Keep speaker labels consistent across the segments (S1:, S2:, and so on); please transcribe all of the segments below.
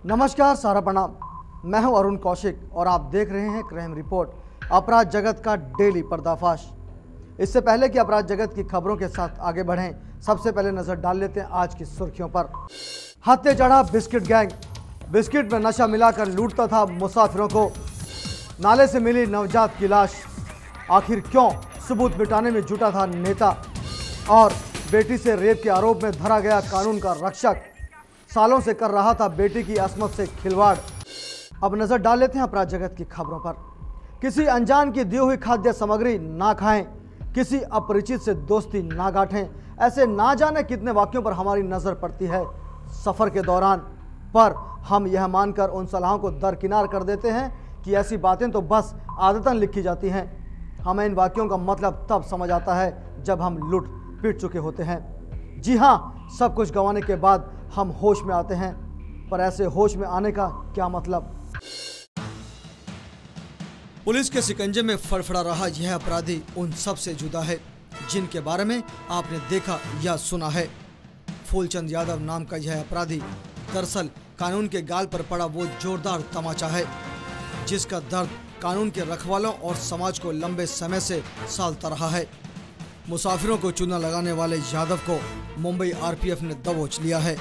S1: नमस्कार, सारा प्रणाम। मैं हूं अरुण कौशिक और आप देख रहे हैं क्राइम रिपोर्ट, अपराध जगत का डेली पर्दाफाश। इससे पहले कि अपराध जगत की खबरों के साथ आगे बढ़ें, सबसे पहले नजर डाल लेते हैं आज की सुर्खियों पर। हत्या चढ़ा बिस्किट गैंग। बिस्किट में नशा मिलाकर लूटता था मुसाफिरों को। नाले से मिली नवजात की लाश। आखिर क्यों? सबूत मिटाने में जुटा था नेता। और बेटी से रेप के आरोप में धरा गया कानून का रक्षक। सालों से कर रहा था बेटी की अस्मत से खिलवाड़। अब नजर डाल लेते हैं अपराध जगत की खबरों पर। किसी अनजान की दी हुई खाद्य सामग्री ना खाएं, किसी अपरिचित से दोस्ती ना गांठें। ऐसे ना जाने कितने वाक्यों पर हमारी नजर पड़ती है सफर के दौरान, पर हम यह मानकर उन सलाहों को दरकिनार कर देते हैं कि ऐसी बातें तो बस आदतन लिखी जाती हैं। हमें इन वाक्यों का मतलब तब समझ आता है जब हम लूट पीट चुके होते हैं। जी हाँ, सब कुछ गंवाने के बाद हम होश में आते हैं, पर ऐसे होश में आने का क्या मतलब? पुलिस के शिकंजे में फड़फड़ा रहा यह अपराधी उन सब से जुदा है जिनके बारे में आपने देखा या सुना है। फूलचंद यादव नाम का यह अपराधी दरअसल कानून के गाल पर पड़ा वो जोरदार तमाचा है जिसका दर्द कानून के रखवालों और समाज को लंबे समय से सालता रहा है। मुसाफिरों को चूना लगाने वाले यादव को मुंबई आरपीएफ ने दबोच लिया है।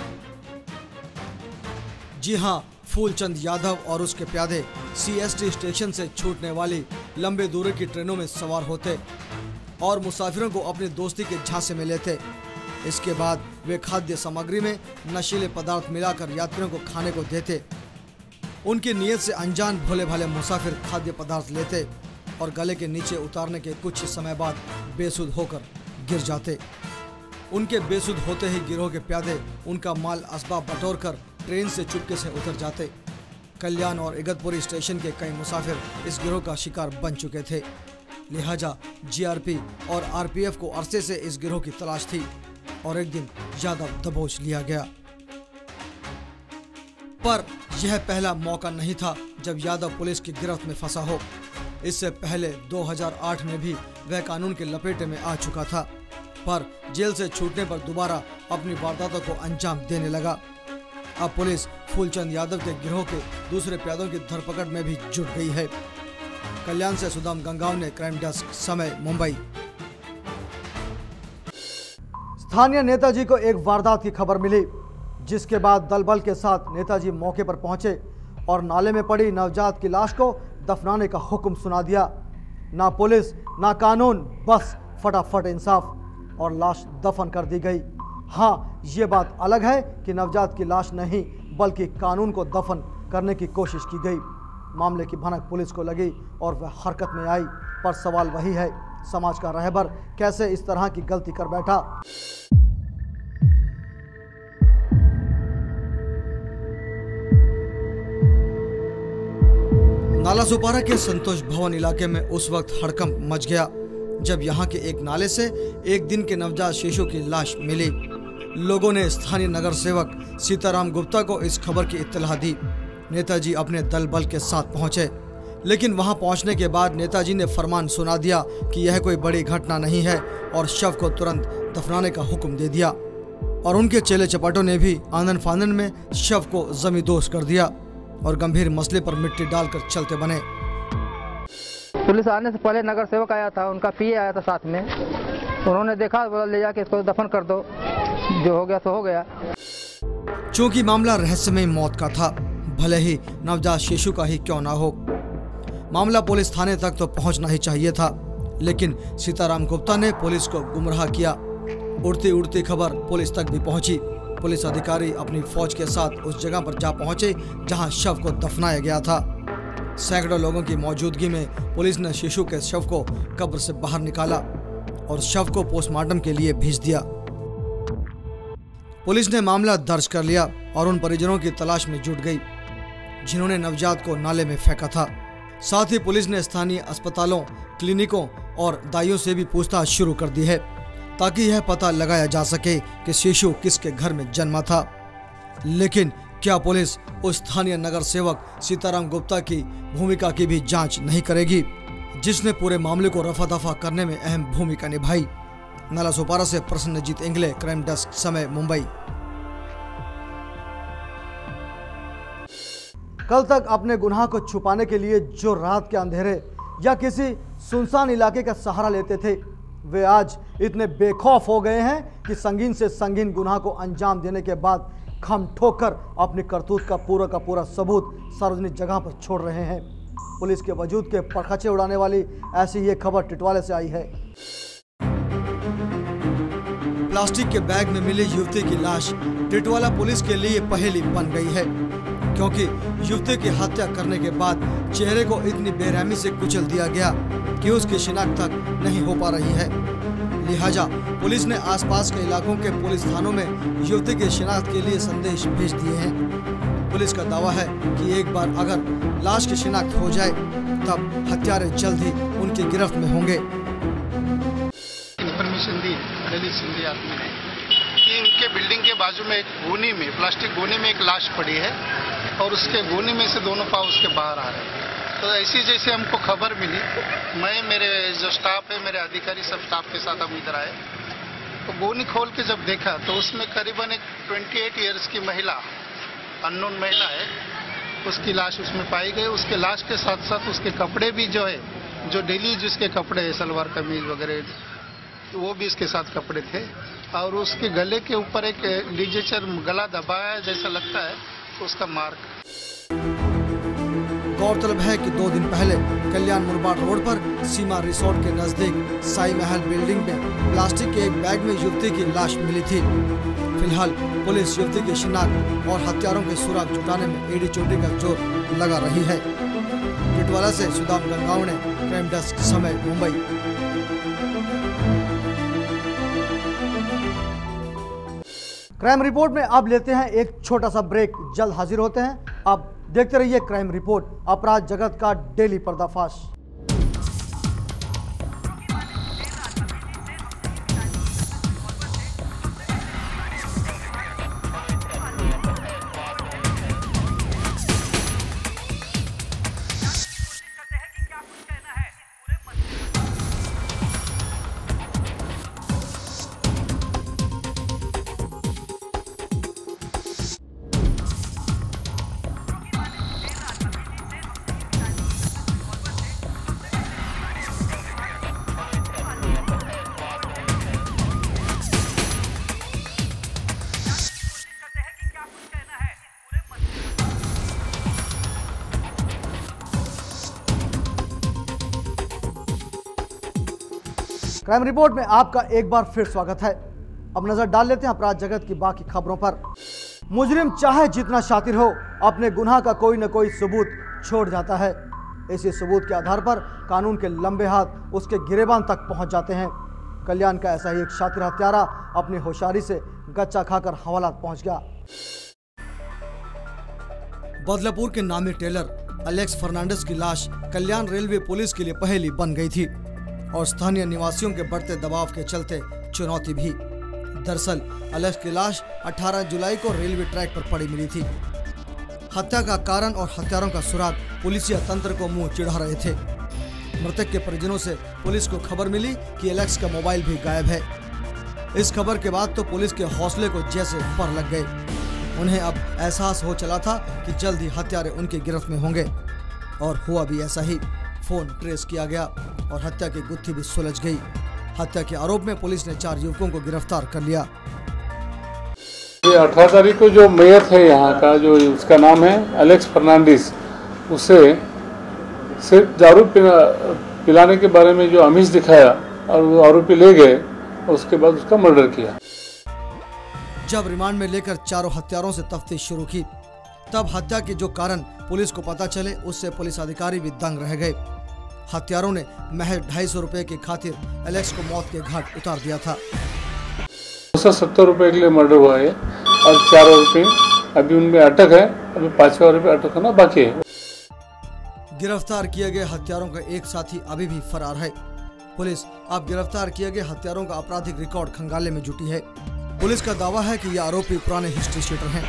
S1: जी हां, फूलचंद यादव और उसके प्यादे सीएसटी स्टेशन से छूटने वाली लंबे दूरी की ट्रेनों में सवार होते और मुसाफिरों को अपनी दोस्ती के झांसे में लेते। इसके बाद वे खाद्य सामग्री में नशीले पदार्थ मिलाकर यात्रियों को खाने को देते। उनकी नीयत से अनजान भोले भाले मुसाफिर खाद्य पदार्थ लेते और गले के नीचे उतारने के कुछ ही समय बाद बेसुध होकर गिर जाते। उनके बेसुध होते ही गिरोह के प्यादे उनका माल असबाब बटोरकर ट्रेन से चुपके से उतर जाते। कल्याण और इगतपुरी स्टेशन के कई मुसाफिर इस गिरोह का शिकार बन चुके थे, लिहाजा जीआरपी और आरपीएफ को अरसे से इस गिरोह की तलाश थी और एक दिन यादव दबोच लिया गया। पर यह पहला मौका नहीं था जब यादव पुलिस की गिरफ्त में फंसा हो। इससे पहले 2008 में भी वह कानून के लपेटे में आ चुका था, पर जेल से छूटने पर दोबारा अपनी वारदातों को अंजाम देने लगा। अब पुलिस फूलचंद यादव के गिरोह के दूसरे प्यादों की धरपकड़ में भी जुट गई है। कल्याण से सुदाम गंगाव ने क्राइम डेस्क, समय, मुंबई। स्थानीय नेताजी को एक वारदात की खबर मिली, जिसके बाद दल बल के साथ नेताजी मौके पर पहुंचे और नाले में पड़ी नवजात की लाश को दफनाने का हुक्म सुना दिया। ना पुलिस ना कानून, बस फटाफट इंसाफ, और लाश दफन कर दी गई। हाँ, ये बात अलग है कि नवजात की लाश नहीं बल्कि कानून को दफन करने की कोशिश की गई। मामले की भनक पुलिस को लगी और वह हरकत में आई, पर सवाल वही है, समाज का रहबर कैसे इस तरह की गलती कर बैठा? नालासोपारा के संतोष भवन इलाके में उस वक्त हड़कंप मच गया जब यहां के एक नाले से एक दिन के नवजात शिशु की लाश मिली। लोगों ने स्थानीय नगर सेवक सीताराम गुप्ता को इस खबर की इत्तला दी। नेताजी अपने दल बल के साथ पहुंचे, लेकिन वहां पहुंचने के बाद नेताजी ने फरमान सुना दिया कि यह कोई बड़ी घटना नहीं है और शव को तुरंत दफनाने का हुक्म दे दिया। और उनके चेले चपाटों ने भी आंदन फांदन में शव को जमींदोज कर दिया और गंभीर मसले पर मिट्टी डालकर चलते बने।
S2: पुलिस आने से पहले नगर सेवक आया था, उनका पीए आया था साथ में। उन्होंने देखा, बोला ले जाके इसको दफन कर दो, जो हो गया तो हो गया।
S1: चूंकि मामला रहस्यमय मौत का था, भले ही नवजात शिशु का ही क्यों ना हो, मामला पुलिस थाने तक तो पहुंचना ही चाहिए था। लेकिन सीताराम गुप्ता ने पुलिस को गुमराह किया। उड़ती उड़ती खबर पुलिस तक भी पहुंची। पुलिस अधिकारी अपनी फौज के साथ उस जगह पर जा पहुंचे जहां शव को दफनाया गया था। सैकड़ों लोगों की मौजूदगी में पुलिस ने शिशु के शव को कब्र से बाहर निकाला और शव को पोस्टमार्टम के लिए भेज दिया। पुलिस ने मामला दर्ज कर लिया और उन परिजनों की तलाश में जुट गई जिन्होंने नवजात को नाले में फेंका था। साथ ही पुलिस ने स्थानीय अस्पतालों, क्लिनिकों और दाइयों से भी पूछताछ शुरू कर दी है ताकि यह पता लगाया जा सके कि शिशु किसके घर में जन्मा था। लेकिन क्या पुलिस उस स्थानीय नगर सेवक सीताराम गुप्ता की भूमिका की भी जांच नहीं करेगी, जिसने पूरे मामले को रफा दफा करने में अहम भूमिका निभाई? नालासोपारा से प्रसन्नजीत इंगले, क्राइम डेस्क, समय, मुंबई। कल तक अपने गुनाह को छुपाने के लिए जो रात के अंधेरे या किसी सुनसान इलाके का सहारा लेते थे, वे आज इतने बेखौफ हो गए हैं कि संगीन से संगीन गुनाह को अंजाम देने के बाद खम ठोकर अपनी करतूत का पूरा सबूत सार्वजनिक जगह पर छोड़ रहे हैं। पुलिस के वजूद के परखचे उड़ाने वाली ऐसी ये खबर टिटवाला से आई है। प्लास्टिक के बैग में मिली युवती की लाश टिटवाला पुलिस के लिए पहेली बन गई है, क्योंकि युवती की हत्या करने के बाद चेहरे को इतनी बेरहमी से कुचल दिया गया कि उसकी शिनाख्त तक नहीं हो पा रही है। लिहाजा पुलिस ने आसपास के इलाकों के पुलिस थानों में युवती की शिनाख्त के लिए संदेश भेज दिए हैं। पुलिस का दावा है कि एक बार अगर लाश की शिनाख्त हो जाए तब हत्यारे जल्द ही उनकी गिरफ्त में होंगे।
S3: इन्फॉर्मेशन दी दलित सिंधी आदमी ने कि उनके बिल्डिंग के बाजू में एक गोनी में, प्लास्टिक गोनी में एक लाश पड़ी है और उसके गोनी में से दोनों पाँव उसके बाहर आ रहे हैं। तो ऐसी जैसे हमको खबर मिली, मैं मेरे जो स्टाफ है, मेरे अधिकारी सब स्टाफ के साथ हम इधर आए तो गोनी खोल के जब देखा तो उसमें करीबन एक 28 ईयर्स की महिला, अननोन महिला है, उसकी लाश उसमें पाई गई। उसके लाश के साथ साथ उसके कपड़े भी जो है, जो डेली जिसके कपड़े है, सलवार कमीज वगैरह, तो वो भी इसके साथ कपड़े थे और उसके गले के ऊपर एक लिगेचर गला दबाया जैसा लगता है, तो उसका मार्क।
S1: गौरतलब है कि 2 दिन पहले कल्याण मुरबाड रोड पर सीमा रिसोर्ट के नजदीक साई महल बिल्डिंग में प्लास्टिक के एक बैग में युवती की लाश मिली थी। फिलहाल पुलिस युवती की शिनाख्त और हत्यारों के सुराग जुटाने में एड़ी चोटी का जोर लगा रही है। टिटवाला से सुदाम गंगावणे, क्राइम डेस्क, समय, मुंबई। क्राइम रिपोर्ट में अब लेते हैं एक छोटा सा ब्रेक, जल्द हाजिर होते हैं। अब देखते रहिए क्राइम रिपोर्ट, अपराध जगत का डेली पर्दाफाश। क्राइम रिपोर्ट में आपका एक बार फिर स्वागत है। अब नजर डाल लेते हैं अपराध जगत की बाकी खबरों पर। मुजरिम चाहे जितना शातिर हो, अपने गुनाह का कोई न कोई सबूत छोड़ जाता है। इसी सबूत के आधार पर कानून के लंबे हाथ उसके गिरेबान तक पहुंच जाते हैं। कल्याण का ऐसा ही एक शातिर हत्यारा अपनी होशियारी से गच्चा खाकर हवालात पहुंच गया। बदलापुर के नामी टेलर एलेक्स फर्नांडिस की लाश कल्याण रेलवे पुलिस के लिए पहेली बन गई थी और स्थानीय निवासियों के बढ़ते दबाव के चलते चुनौती भी। दरअसल एलेक्स की लाश 18 जुलाई को रेलवे ट्रैक पर पड़ी मिली थी। हत्या का कारण और हत्यारों का सुराग पुलिसिया तंत्र को मुंह चिढ़ा रहे थे। मृतक के परिजनों से पुलिस को खबर मिली कि एलेक्स का मोबाइल भी गायब है। इस खबर के बाद तो पुलिस के हौसले को जैसे पर लग गए। उन्हें अब एहसास हो चला था कि जल्द ही हत्यारे उनकी गिरफ्त में होंगे, और हुआ भी ऐसा ही। फोन ट्रेस किया गया और हत्या की गुत्थी भी सुलझ गई। हत्या के आरोप में पुलिस ने 4 युवकों को गिरफ्तार कर लिया।
S4: 18 तारीख को जो मेयर थे यहाँ का, जो उसका नाम है एलेक्स फर्नांडिस, उसे सिर्फ दारू पिलाने के बारे में जो आमिष दिखाया और वो आरोपी ले गए, उसके बाद उसका मर्डर किया।
S1: जब रिमांड में लेकर चारों हत्यारों से तफ्तीश शुरू की, तब हत्या के जो कारण पुलिस को पता चले, उससे पुलिस अधिकारी भी दंग रह गए। हत्यारों ने महज 250 रुपए की खातिर एलेक्स को मौत के घाट उतार दिया था।
S4: 270 रुपए के लिए मर्डर हुआ है और 4 आरोपी अभी उनमें अटक है। अभी 5वां आरोपी अटक होना बाकी है।
S1: गिरफ्तार किए गए हत्यारों का एक साथी अभी भी फरार है। पुलिस अब गिरफ्तार किए गए हत्यारों का आपराधिक रिकॉर्ड खंगालने में जुटी है। पुलिस का दावा है कि ये आरोपी पुराने हिस्ट्री शीटर हैं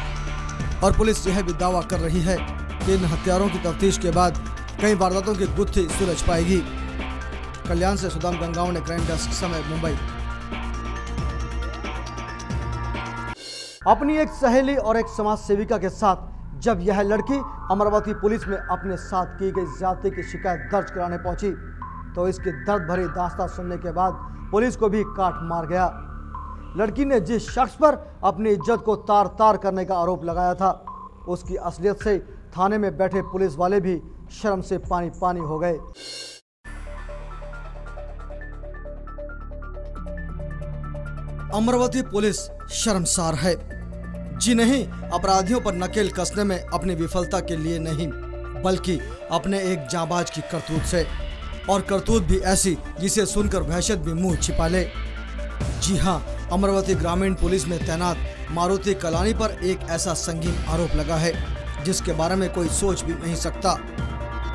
S1: और पुलिस यह भी दावा कर रही है कि इन हत्यारों की तफ्तीश के बाद कई वारदातों की गुत्थी सुलझ पाएगी। कल्याण से सुदाम गंगावणे, क्राइम डेस्क, समय, मुंबई। अपनी एक सहेली और एक समाज सेविका के साथ जब यह लड़की अमरावती पुलिस में अपने साथ की गई ज्यादती की शिकायत दर्ज कराने पहुंची तो इसकी दर्द भरी दास्तां सुनने के बाद पुलिस को भी काट मार गया। लड़की ने जिस शख्स पर अपनी इज्जत को तार तार करने का आरोप लगाया था, उसकी असलियत से थाने में बैठे पुलिस वाले भी शर्म से पानी पानी हो गए। अमरावती पुलिस शर्मसार है। जी नहीं, अपराधियों पर नकेल कसने में अपनी विफलता के लिए नहीं, बल्कि अपने एक जांबाज की करतूत से, और करतूत भी ऐसी जिसे सुनकर वहशत भी मुंह छिपा ले। जी हां, अमरावती ग्रामीण पुलिस में तैनात मारुति कलानी पर एक ऐसा संगीन आरोप लगा है जिसके बारे में कोई सोच भी नहीं सकता।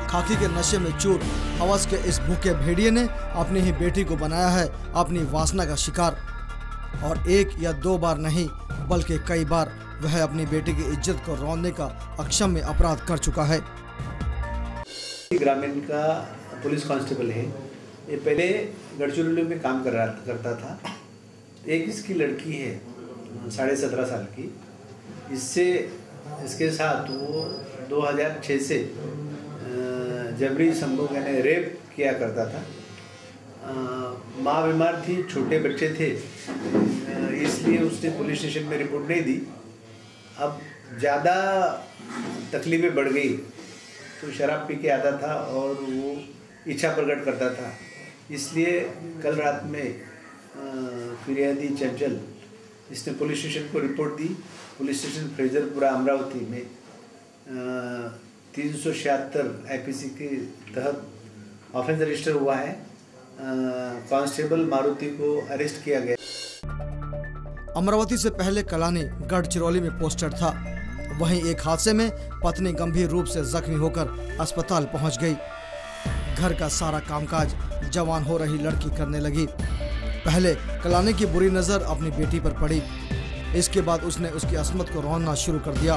S1: खाकी के नशे में चूर हवस के इस भूखे भेड़िए ने अपनी ही बेटी को बनाया है अपनी वासना का शिकार, और एक या दो बार नहीं बल्कि कई बार वह अपनी बेटी की इज्जत को रौंदने का अक्षम्य अपराध कर चुका है।
S5: ग्रामीण का पुलिस कांस्टेबल है। ये पहले गढ़चिरौली में काम करता था। एक इसकी लड़की है 17.5 साल की, इसके साथ वो 2006 से जबरी संभोग यानी रेप किया करता था। माँ बीमार थी, छोटे बच्चे थे, इसलिए उसने पुलिस स्टेशन में रिपोर्ट नहीं दी। अब ज़्यादा तकलीफें बढ़ गई तो शराब पी के आता था और वो इच्छा प्रकट करता था, इसलिए कल रात में फिरियादी चंचल इसने पुलिस स्टेशन को रिपोर्ट दी। पुलिस स्टेशन फ्रेजरपुरा अमरावती में 376 IPC के तहत ऑफेंस रजिस्टर हुआ है। कांस्टेबल मारुति को अरेस्ट किया गया।
S1: अमरावती से पहले कलानी गढ़चिरौली में पोस्टेड था। वहीं एक हादसे में पत्नी गंभीर रूप से जख्मी होकर अस्पताल पहुंच गई। घर का सारा कामकाज जवान हो रही लड़की करने लगी। पहले कलानी की बुरी नज़र अपनी बेटी पर पड़ी, इसके बाद उसने उसकी अस्मत को रौंदना शुरू कर दिया।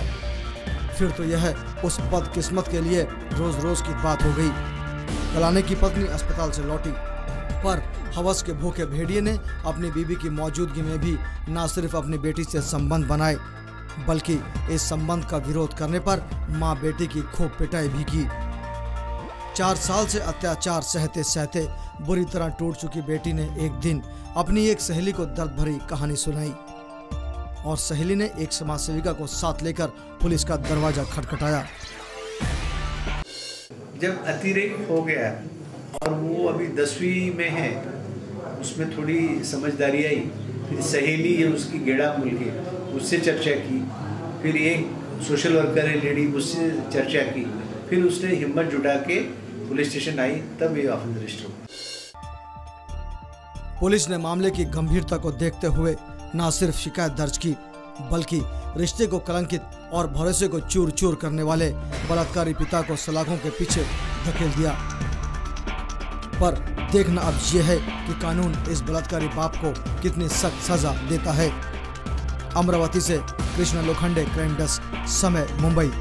S1: फिर तो यह उस बदकिस्मत के लिए रोज रोज की बात हो गई। कलानी की पत्नी अस्पताल से लौटी, पर हवस के भूखे भेड़िए ने अपनी बीवी की मौजूदगी में भी न सिर्फ अपनी बेटी से संबंध बनाए, बल्कि इस संबंध का विरोध करने पर मां बेटी की खूब पिटाई भी की। 4 साल से अत्याचार सहते सहते बुरी तरह टूट चुकी बेटी ने एक दिन अपनी एक सहेली को दर्द भरी कहानी सुनाई, और सहेली ने एक समाज सेविका को साथ लेकर पुलिस का दरवाजा खटखटाया।
S5: जब अतिरेक हो गया और वो अभी 10वीं में है, उसमें थोड़ी समझदारी आई। फिर सहेली है उसकी गेड़ा मुल के, उससे चर्चा की। फिर एक सोशल वर्कर है लेडी, उससे चर्चा की। फिर उसने हिम्मत जुटा के पुलिस स्टेशन आई, तब ये ऑफेंस रजिस्टर हुआ।
S1: पुलिस ने मामले की गंभीरता को देखते हुए न सिर्फ शिकायत दर्ज की, बल्कि रिश्ते को कलंकित और भरोसे को चूर चूर करने वाले बलात्कारी पिता को सलाखों के पीछे धकेल दिया। पर देखना अब यह है कि कानून इस बलात्कारी बाप को कितनी सख्त सजा देता है। अमरावती से कृष्ण लोखंडे, क्राइम डेस्क, समय, मुंबई।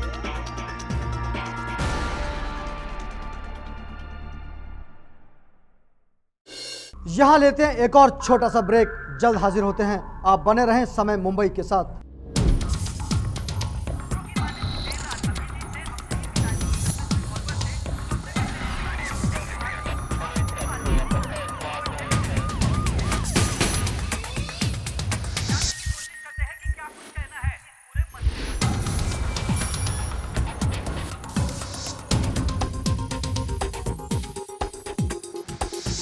S1: यहाँ लेते हैं एक और छोटा सा ब्रेक, जल्द हाजिर होते हैं। आप बने रहें समय मुंबई के साथ।